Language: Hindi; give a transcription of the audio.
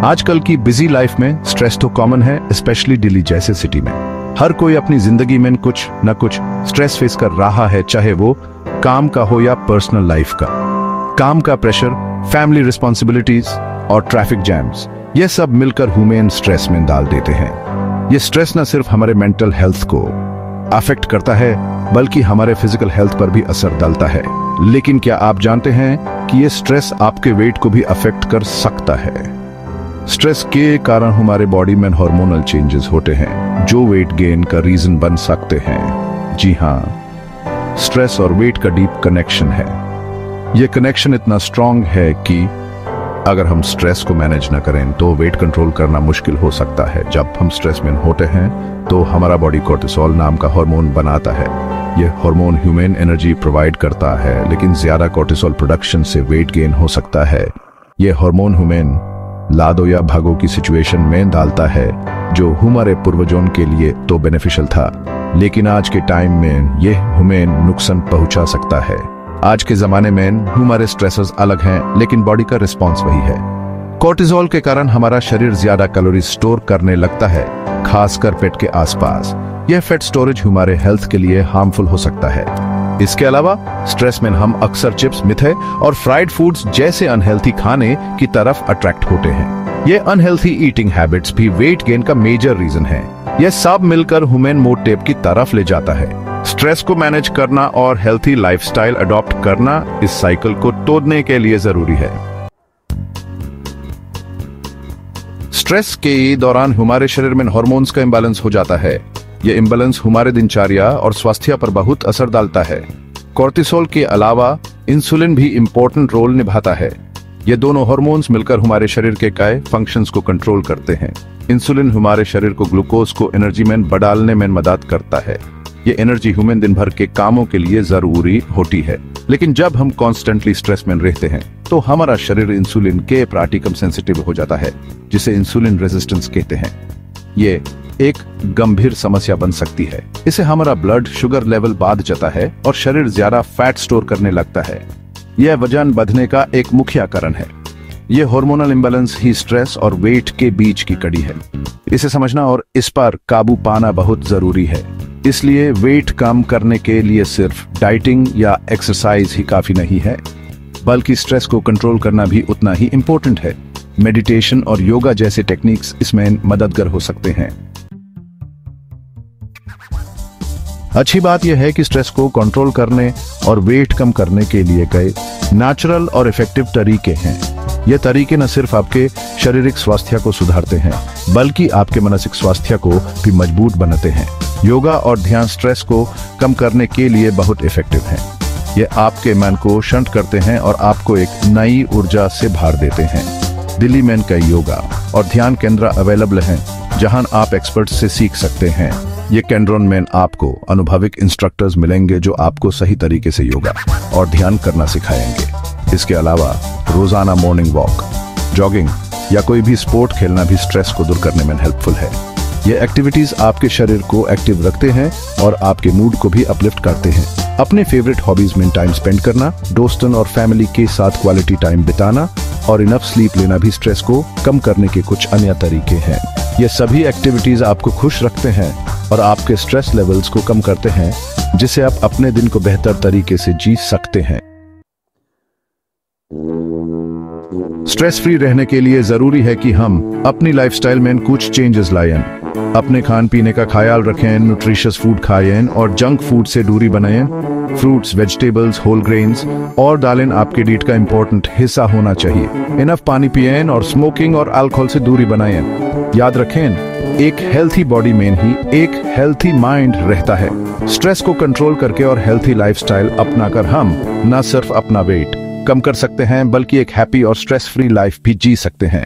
आजकल की बिजी लाइफ में स्ट्रेस तो कॉमन है, स्पेशली दिल्ली जैसे सिटी में। हर कोई अपनी जिंदगी में कुछ न कुछ स्ट्रेस फेस कर रहा है, चाहे वो काम का हो या पर्सनल लाइफ का। काम का प्रेशर, फैमिली रिस्पॉन्सिबिलिटीज और ट्रैफिक जैम्स, ये सब मिलकर ह्यूमन स्ट्रेस में डाल देते हैं। ये स्ट्रेस न सिर्फ हमारे मेंटल हेल्थ को अफेक्ट करता है, बल्कि हमारे फिजिकल हेल्थ पर भी असर डालता है। लेकिन क्या आप जानते हैं कि ये स्ट्रेस आपके वेट को भी अफेक्ट कर सकता है? स्ट्रेस के कारण हमारे बॉडी में हार्मोनल चेंजेस होते हैं, जो वेट गेन का रीजन बन सकते हैं। जी हाँ, स्ट्रेस और वेट का डीप कनेक्शन है। यह कनेक्शन इतना स्ट्रांग है कि अगर हम स्ट्रेस को मैनेज न करें तो वेट कंट्रोल करना मुश्किल हो सकता है। जब हम स्ट्रेस में होते हैं तो हमारा बॉडी कोर्टिसोल नाम का हार्मोन बनाता है। यह हार्मोन ह्यूमन एनर्जी प्रोवाइड करता है, लेकिन ज्यादा कोर्टिसोल प्रोडक्शन से वेट गेन हो सकता है। यह हार्मोन ह्यूमन लादो या भागो की सिचुएशन में डालता है, जो हमारे पूर्वजों के लिए तो बेनिफिशियल था, लेकिन आज के टाइम में यह हमें नुकसान पहुंचा सकता है। आज के जमाने में हमारे स्ट्रेसेस अलग हैं, लेकिन बॉडी का रिस्पॉन्स वही है। कोर्टिसोल के कारण हमारा शरीर ज्यादा कैलोरी स्टोर करने लगता है, खासकर पेट के आसपास। यह फैट स्टोरेज हमारे हेल्थ के लिए हार्मफुल हो सकता है। इसके अलावा स्ट्रेस में हम अक्सर चिप्स, मिठाई और फ्राइड फूड्स जैसे अनहेल्थी खाने की तरफ अट्रैक्ट होते हैं। ये अनहेल्थी ईटिंग हैबिट्स भी वेट गेन का मेजर रीजन है। यह सब मिलकर ह्यूमन मोटिव की तरफ ले जाता है। स्ट्रेस को मैनेज करना और हेल्थी लाइफस्टाइल अडॉप्ट करना इस साइकिल को तोड़ने के लिए जरूरी है। स्ट्रेस के दौरान हमारे शरीर में हार्मोन्स का इंबैलेंस हो जाता है। यह इंबैलेंस हमारे दिनचर्या और स्वास्थ्य पर बहुत असर डालता है। कोर्टिसोल के अलावा इंसुलिन भी इम्पोर्टेंट रोल निभाता है। ये दोनों हार्मोन्स मिलकर हमारे शरीर के कई फंक्शंस को कंट्रोल करते हैं। इंसुलिन हमारे शरीर को ग्लूकोज को एनर्जी में बढ़ाने में मदद करता है। ये एनर्जी ह्यूमन दिन भर के कामों के लिए जरूरी होती है, लेकिन जब हम कॉन्स्टेंटली स्ट्रेस में रहते हैं तो हमारा शरीर इंसुलिन के प्रति कम सेंसिटिव हो जाता है, जिसे इंसुलिन रेजिस्टेंस कहते हैं। ये एक गंभीर समस्या बन सकती है। इससे हमारा ब्लड शुगर लेवल बढ़ जाता है और शरीर ज्यादा फैट स्टोर करने लगता है। यह वजन बढ़ने का एक मुख्य कारण है। यह हार्मोनल इंबैलेंस ही स्ट्रेस और वेट के बीच की कड़ी है। इसे समझना और इस पर काबू पाना बहुत जरूरी है। इसलिए वेट कम करने के लिए सिर्फ डाइटिंग या एक्सरसाइज ही काफी नहीं है, बल्कि स्ट्रेस को कंट्रोल करना भी उतना ही इम्पोर्टेंट है। मेडिटेशन और योगा जैसे टेक्निक्स इसमें मददगार हो सकते हैं। अच्छी बात यह है कि स्ट्रेस को कंट्रोल करने और वेट कम करने के लिए कई नेचुरल और इफेक्टिव तरीके हैं। ये तरीके न सिर्फ आपके शारीरिक स्वास्थ्य को सुधारते हैं, बल्कि आपके मानसिक स्वास्थ्य को भी मजबूत बनाते हैं। योगा और ध्यान स्ट्रेस को कम करने के लिए बहुत इफेक्टिव हैं। ये आपके मन को शांत करते हैं और आपको एक नई ऊर्जा से भर देते हैं। दिल्ली में कई योगा और ध्यान केंद्र अवेलेबल हैं, जहां आप एक्सपर्ट से सीख सकते हैं। ये केंद्रों में आपको अनुभविक इंस्ट्रक्टर्स मिलेंगे जो आपको सही तरीके से योगा और ध्यान करना सिखाएंगे। इसके अलावा रोजाना मॉर्निंग वॉक, जॉगिंग या कोई भी स्पोर्ट खेलना भी स्ट्रेस को दूर करने में हेल्पफुल है। ये एक्टिविटीज आपके शरीर को एक्टिव रखते हैं और आपके मूड को भी अपलिफ्ट करते हैं। अपने फेवरेट हॉबीज में टाइम स्पेंड करना, दोस्तों और फैमिली के साथ क्वालिटी टाइम बिताना और इनफ स्लीप लेना भी स्ट्रेस को कम करने के कुछ अन्य तरीके हैं। ये सभी एक्टिविटीज आपको खुश रखते हैं और आपके स्ट्रेस लेवल्स को कम करते हैं, जिससे आप अपने दिन को बेहतर तरीके से जी सकते हैं। स्ट्रेस फ्री रहने के लिए जरूरी है कि हम अपनी लाइफस्टाइल में कुछ चेंजेस लाएं। अपने खान पीने का ख्याल रखें, न्यूट्रिशियस फूड खाएं और जंक फूड से दूरी बनाएं। फ्रूट्स, वेजिटेबल्स, होल ग्रेन्स और दालें आपके डाइट का इंपॉर्टेंट हिस्सा होना चाहिए। इनफ पानी पिएं और स्मोकिंग और अल्कोहल से दूरी बनाएं। याद रखें, एक हेल्थी बॉडी में ही एक हेल्थी माइंड रहता है। स्ट्रेस को कंट्रोल करके और हेल्थी लाइफस्टाइल अपनाकर हम न सिर्फ अपना वेट कम कर सकते हैं, बल्कि एक हैप्पी और स्ट्रेस फ्री लाइफ भी जी सकते हैं।